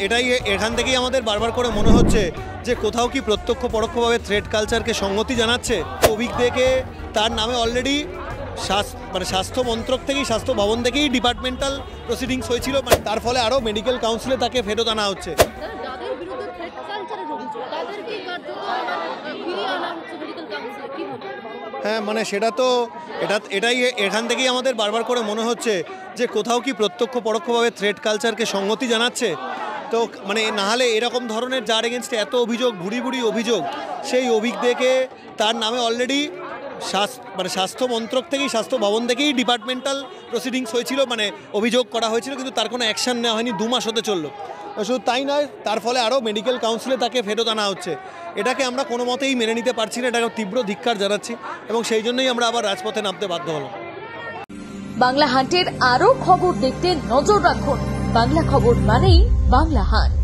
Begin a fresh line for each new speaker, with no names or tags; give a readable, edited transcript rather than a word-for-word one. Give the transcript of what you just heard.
এটাই এখান থেকেই আমাদের বারবার করে মনে হচ্ছে যে কোথাও কি প্রত্যক্ষ পরোক্ষভাবে থ্রেড কালচারকে সংগতি জানাচ্ছে। অভিজ্ঞকে তার নামে অলরেডি স্বাস্থ্য মন্ত্রক থেকেই, স্বাস্থ্য ভবন থেকেই ডিপার্টমেন্টাল প্রসিডিংস হয়েছিল, তার ফলে আরও মেডিকেল কাউন্সিলে তাকে ফেরত আনা হচ্ছে। হ্যাঁ, সেটা তো এটাই এখান থেকেই আমাদের বারবার করে মনে হচ্ছে যে কোথাও কি প্রত্যক্ষ পরোক্ষভাবে থ্রেড কালচারকে সংগতি জানাচ্ছে। তো নাহলে এরকম ধরনের যার এগেনস্টে এত অভিযোগ, ভুড়ি ভুড়ি অভিযোগ, সেই অভিজ্ঞকে তার নামে অলরেডি স্বাস্থ্য মন্ত্রক থেকেই, স্বাস্থ্য ভবন থেকেই ডিপার্টমেন্টাল প্রসিডিংস হয়েছিল, অভিযোগ করা হয়েছিল, কিন্তু তার কোনো অ্যাকশন নেওয়া হয়নি। 2 মাস হতে চললো। শুধু তাই নয়, তার ফলে আরও মেডিকেল কাউন্সিলে তাকে ফেরত আনা হচ্ছে। এটাকে আমরা কোনো মতেই মেনে নিতে পারছি না, এটাকে তীব্র ধিক্কার জানাচ্ছি এবং সেই জন্যই আমরা আবার রাজপথে নামতে বাধ্য হলাম।
বাংলা হান্টের আরও খবর দেখতে নজর রাখুন। বাংলা খবর মানেই বাংলা হান্ট।